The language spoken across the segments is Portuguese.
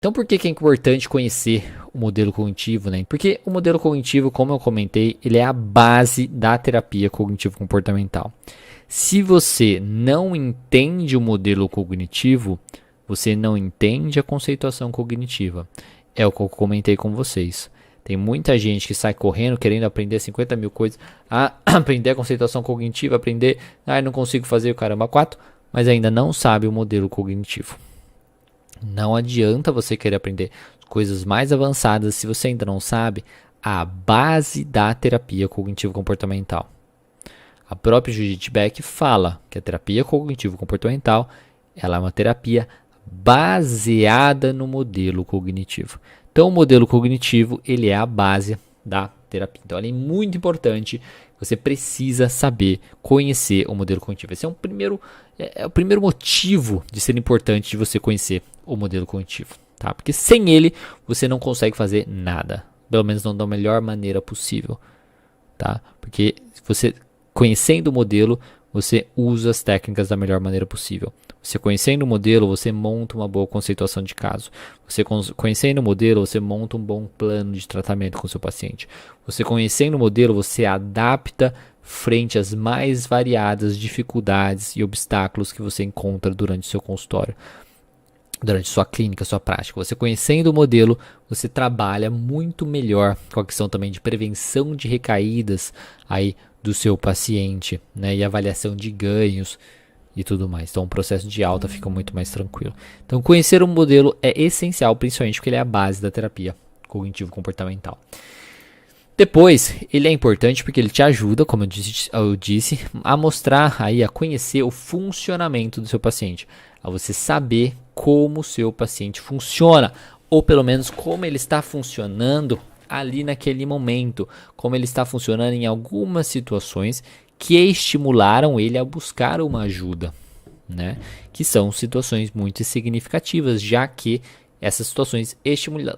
Então, por que que é importante conhecer o modelo cognitivo, né? Porque o modelo cognitivo, como eu comentei, ele é a base da terapia cognitivo-comportamental. Se você não entende o modelo cognitivo, você não entende a conceituação cognitiva. É o que eu comentei com vocês. Tem muita gente que sai correndo querendo aprender 50 mil coisas, aprender a conceituação cognitiva, aprender, não consigo fazer o caramba 4, mas ainda não sabe o modelo cognitivo. Não adianta você querer aprender coisas mais avançadas se você ainda não sabe a base da terapia cognitivo-comportamental. A própria Judith Beck fala que a terapia cognitivo-comportamental ela é uma terapia baseada no modelo cognitivo. Então, o modelo cognitivo ele é a base da terapia. Então, ele é muito importante. Você precisa saber, conhecer o modelo cognitivo. Esse é o primeiro motivo de ser importante de você conhecer o modelo cognitivo, tá? Porque sem ele você não consegue fazer nada, pelo menos não da melhor maneira possível, tá? Porque você conhecendo o modelo, você usa as técnicas da melhor maneira possível. Você conhecendo o modelo, você monta uma boa conceituação de caso. Você conhecendo o modelo, você monta um bom plano de tratamento com o seu paciente. Você conhecendo o modelo, você adapta frente às mais variadas dificuldades e obstáculos que você encontra durante o seu consultório, durante sua clínica, sua prática. Você conhecendo o modelo, você trabalha muito melhor com a questão também de prevenção de recaídas aí do seu paciente, né, e avaliação de ganhos e tudo mais. Então o processo de alta fica muito mais tranquilo. Então conhecer o modelo é essencial, principalmente porque ele é a base da terapia cognitivo-comportamental. Depois, ele é importante porque ele te ajuda, como eu disse, a mostrar aí, a conhecer o funcionamento do seu paciente, a você saber como o seu paciente funciona, ou pelo menos como ele está funcionando ali naquele momento, como ele está funcionando em algumas situações que estimularam ele a buscar uma ajuda, né? Que são situações muito significativas, já que essas situações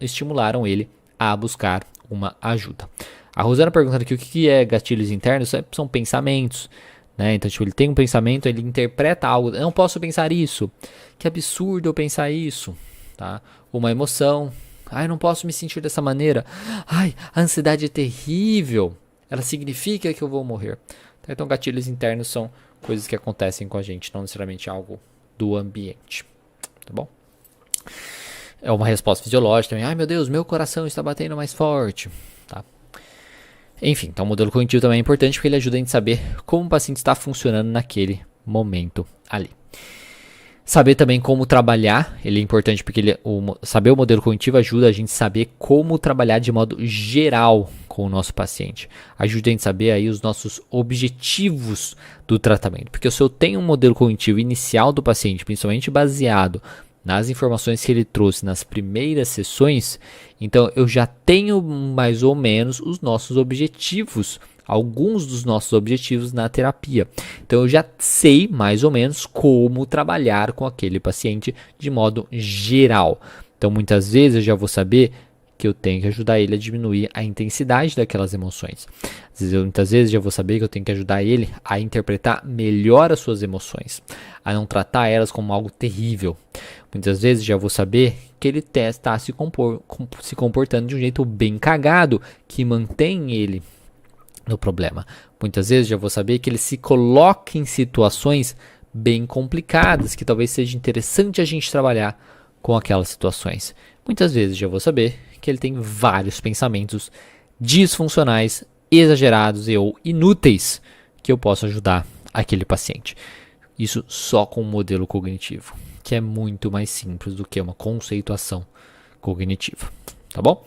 estimularam ele a buscar uma ajuda. A Rosana perguntando aqui o que é gatilhos internos, são pensamentos, né? Então, tipo, ele tem um pensamento, ele interpreta algo, eu não posso pensar isso, que absurdo eu pensar isso, tá? Uma emoção, eu não posso me sentir dessa maneira, a ansiedade é terrível, ela significa que eu vou morrer. Então, gatilhos internos são coisas que acontecem com a gente, não necessariamente algo do ambiente, tá bom? É uma resposta fisiológica também. Meu Deus, meu coração está batendo mais forte. Tá? Enfim, então o modelo cognitivo também é importante porque ele ajuda a gente a saber como o paciente está funcionando naquele momento ali. Saber também como trabalhar, ele é importante porque saber o modelo cognitivo ajuda a gente a saber como trabalhar de modo geral com o nosso paciente. Ajuda a gente a saber aí os nossos objetivos do tratamento. Porque se eu tenho um modelo cognitivo inicial do paciente, principalmente baseado nas informações que ele trouxe nas primeiras sessões, então eu já tenho mais ou menos os nossos objetivos, alguns dos nossos objetivos na terapia. Então eu já sei mais ou menos como trabalhar com aquele paciente de modo geral. Então muitas vezes eu já vou saber que eu tenho que ajudar ele a diminuir a intensidade daquelas emoções. Muitas vezes já vou saber que eu tenho que ajudar ele a interpretar melhor as suas emoções, a não tratar elas como algo terrível. Muitas vezes já vou saber que ele está se comportando de um jeito bem cagado, que mantém ele no problema. Muitas vezes já vou saber que ele se coloca em situações bem complicadas, que talvez seja interessante a gente trabalhar com aquelas situações. Muitas vezes já vou saber que ele tem vários pensamentos disfuncionais, exagerados ou inúteis que eu posso ajudar aquele paciente. Isso só com um modelo cognitivo, que é muito mais simples do que uma conceituação cognitiva, tá bom?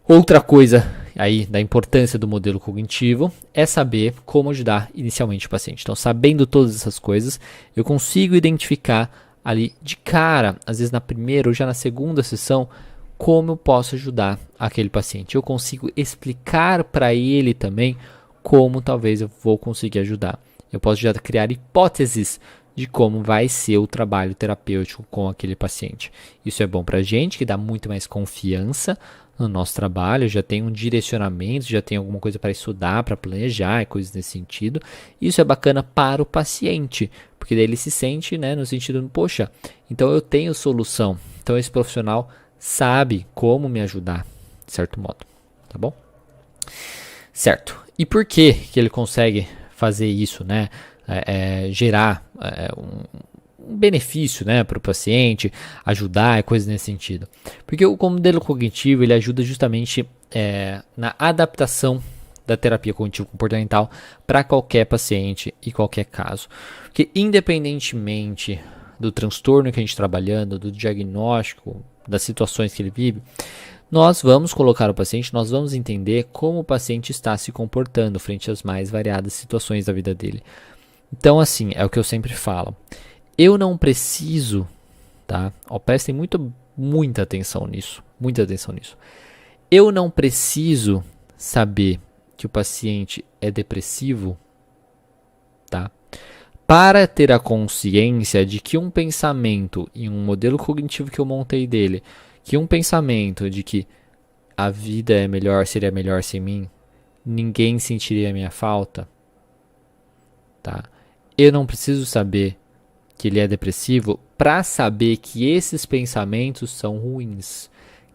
Outra coisa aí da importância do modelo cognitivo é saber como ajudar inicialmente o paciente. Então, sabendo todas essas coisas, eu consigo identificar ali de cara, às vezes na primeira ou já na segunda sessão, como eu posso ajudar aquele paciente. Eu consigo explicar para ele também como talvez eu vou conseguir ajudar. Eu posso já criar hipóteses de como vai ser o trabalho terapêutico com aquele paciente. Isso é bom para a gente, que dá muito mais confiança no nosso trabalho, já tem um direcionamento, já tem alguma coisa para estudar, para planejar, coisas nesse sentido. Isso é bacana para o paciente, porque daí ele se sente, né, no sentido, poxa, então eu tenho solução, Então esse profissional sabe como me ajudar, de certo modo, tá bom? Certo. E por que que ele consegue fazer isso, né? Gerar um benefício, né, para o paciente, ajudar, coisas nesse sentido. Porque o modelo cognitivo ele ajuda justamente na adaptação da terapia cognitivo-comportamental para qualquer paciente e qualquer caso. Porque independentemente do transtorno que a gente está trabalhando, do diagnóstico, das situações que ele vive, nós vamos colocar o paciente, nós vamos entender como o paciente está se comportando frente às mais variadas situações da vida dele. Então, assim, é o que eu sempre falo. Eu não preciso, tá? Prestem muita atenção nisso, muita atenção nisso. Eu não preciso saber que o paciente é depressivo, tá? Para ter a consciência de que um pensamento em um modelo cognitivo que eu montei dele, que um pensamento de que a vida seria melhor sem mim, ninguém sentiria a minha falta, tá? Eu não preciso saber que ele é depressivo para saber que esses pensamentos são ruins,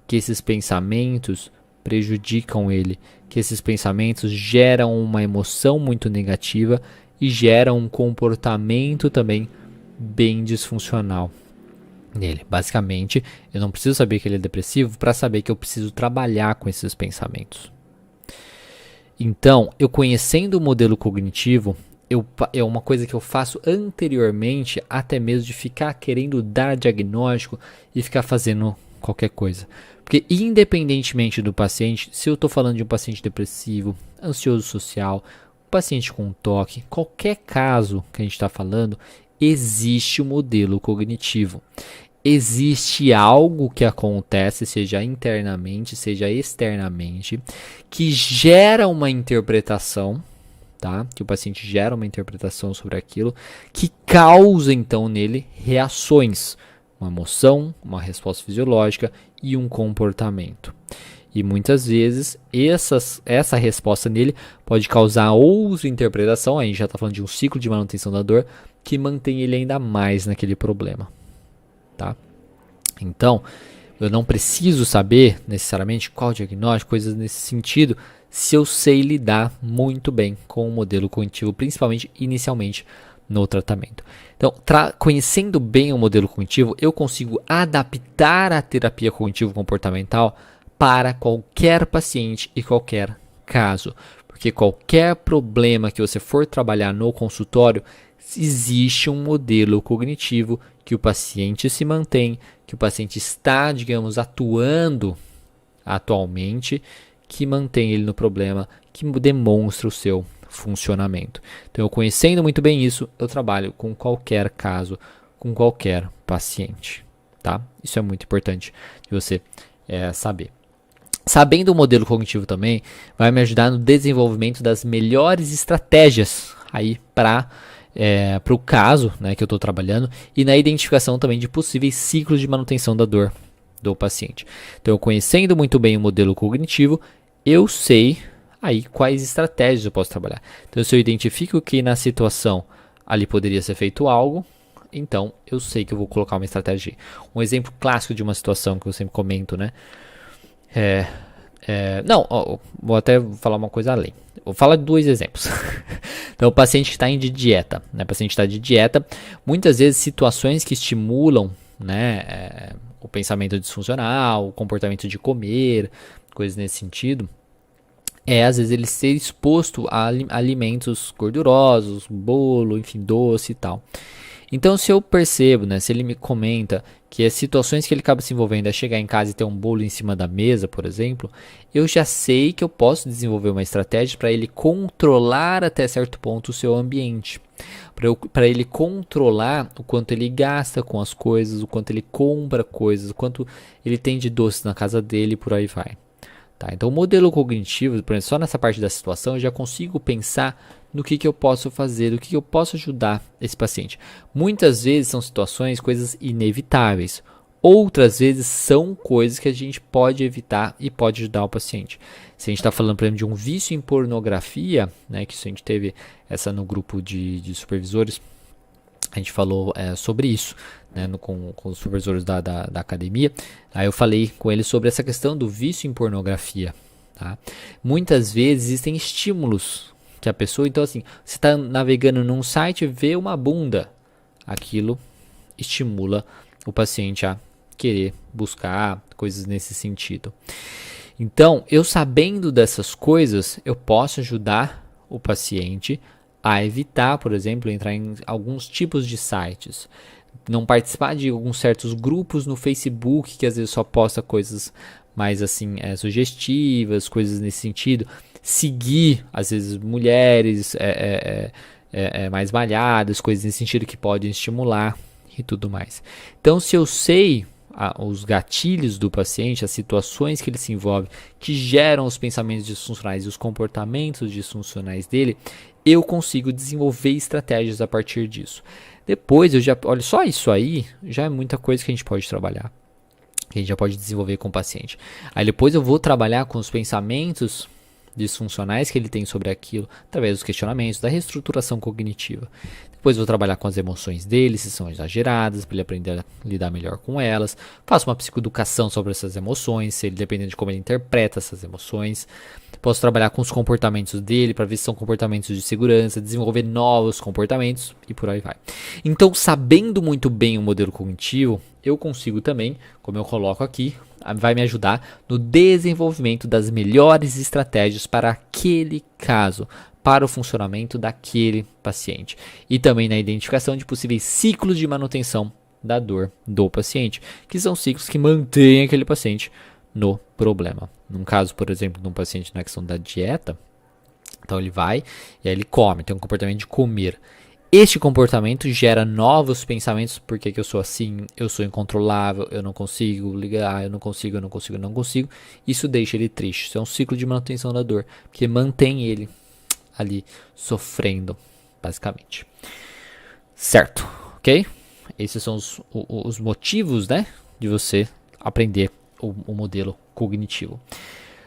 que esses pensamentos prejudicam ele, que esses pensamentos geram uma emoção muito negativa e geram um comportamento também bem disfuncional nele. Basicamente, eu não preciso saber que ele é depressivo para saber que eu preciso trabalhar com esses pensamentos. Então, eu conhecendo o modelo cognitivo, é uma coisa que eu faço anteriormente, até mesmo de ficar querendo dar diagnóstico e ficar fazendo qualquer coisa. Porque independentemente do paciente, se eu estou falando de um paciente depressivo, ansioso social, um paciente com toque, qualquer caso que a gente está falando, existe um modelo cognitivo. Existe algo que acontece, seja internamente, seja externamente, que gera uma interpretação, tá? Que o paciente gera uma interpretação sobre aquilo, que causa então nele reações, uma emoção, uma resposta fisiológica e um comportamento. E muitas vezes essa resposta nele pode causar outra interpretação, aí a gente já está falando de um ciclo de manutenção da dor, que mantém ele ainda mais naquele problema. Tá? Então, eu não preciso saber necessariamente qual diagnóstico, coisas nesse sentido, se eu sei lidar muito bem com o modelo cognitivo, principalmente inicialmente no tratamento. Então, conhecendo bem o modelo cognitivo, eu consigo adaptar a terapia cognitivo-comportamental para qualquer paciente e qualquer caso. Porque qualquer problema que você for trabalhar no consultório, existe um modelo cognitivo que o paciente se mantém, que o paciente está, digamos, atuando atualmente, que mantém ele no problema, que demonstra o seu funcionamento. Então, eu conhecendo muito bem isso, eu trabalho com qualquer caso, com qualquer paciente, tá? Isso é muito importante de você saber. Sabendo o modelo cognitivo também, vai me ajudar no desenvolvimento das melhores estratégias aí para o caso, né, que eu estou trabalhando, e na identificação também de possíveis ciclos de manutenção da dor do paciente. Então, conhecendo muito bem o modelo cognitivo, eu sei aí quais estratégias eu posso trabalhar. Então, se eu identifico que na situação ali poderia ser feito algo, então eu sei que eu vou colocar uma estratégia. Um exemplo clássico de uma situação que eu sempre comento, né? Vou até falar uma coisa além. Vou falar de 2 exemplos. Então, o paciente está de dieta, né? O paciente está de dieta. Muitas vezes, situações que estimulam, né, o pensamento disfuncional, o comportamento de comer, coisas nesse sentido, às vezes ele ser exposto a alimentos gordurosos, bolo, enfim, doce e tal. Então, se eu percebo, né, se ele me comenta que as situações que ele acaba se envolvendo é chegar em casa e ter um bolo em cima da mesa, por exemplo, eu já sei que eu posso desenvolver uma estratégia para ele controlar até certo ponto o seu ambiente. Para ele controlar o quanto ele gasta com as coisas, o quanto ele compra coisas, o quanto ele tem de doces na casa dele e por aí vai. Tá? Então, o modelo cognitivo, por exemplo, só nessa parte da situação, eu já consigo pensar no que eu posso fazer, no que eu posso ajudar esse paciente. Muitas vezes são situações, coisas inevitáveis. Outras vezes são coisas que a gente pode evitar e pode ajudar o paciente. Se a gente está falando, por exemplo, de um vício em pornografia, né, que a gente teve essa no grupo de supervisores, A gente falou sobre isso, né, com os professores da academia. Aí eu falei com eles sobre essa questão do vício em pornografia. Tá? Muitas vezes existem estímulos que a pessoa... Então assim, você está navegando num site e vê uma bunda. Aquilo estimula o paciente a querer buscar coisas nesse sentido. Então, eu sabendo dessas coisas, eu posso ajudar o paciente a evitar, por exemplo, entrar em alguns tipos de sites. Não participar de alguns certos grupos no Facebook, que às vezes só posta coisas mais assim, sugestivas, coisas nesse sentido. Seguir, às vezes, mulheres mais malhadas, coisas nesse sentido que podem estimular e tudo mais. Então, se eu sei os gatilhos do paciente, as situações que ele se envolve, que geram os pensamentos disfuncionais e os comportamentos disfuncionais dele, eu consigo desenvolver estratégias a partir disso. Depois, olha, só isso aí já é muita coisa que a gente pode trabalhar, que a gente já pode desenvolver com o paciente. Aí depois eu vou trabalhar com os pensamentos disfuncionais que ele tem sobre aquilo, através dos questionamentos, da reestruturação cognitiva. Depois vou trabalhar com as emoções dele, se são exageradas, para ele aprender a lidar melhor com elas. Faço uma psicoeducação sobre essas emoções, se ele, dependendo de como ele interpreta essas emoções. Posso trabalhar com os comportamentos dele, para ver se são comportamentos de segurança, desenvolver novos comportamentos e por aí vai. Então, sabendo muito bem o modelo cognitivo, eu consigo também, como eu coloco aqui, vai me ajudar no desenvolvimento das melhores estratégias para aquele caso, para o funcionamento daquele paciente. E também na identificação de possíveis ciclos de manutenção da dor do paciente, que são ciclos que mantêm aquele paciente no problema. Num caso, por exemplo, de um paciente na questão da dieta, então ele vai e aí ele come, tem um comportamento de comer. Este comportamento gera novos pensamentos. Por que eu sou assim? Eu sou incontrolável, eu não consigo ligar, eu não consigo. Isso deixa ele triste. Isso é um ciclo de manutenção da dor, porque mantém ele ali sofrendo, basicamente. Certo, ok? Esses são os motivos, né, de você aprender o modelo cognitivo.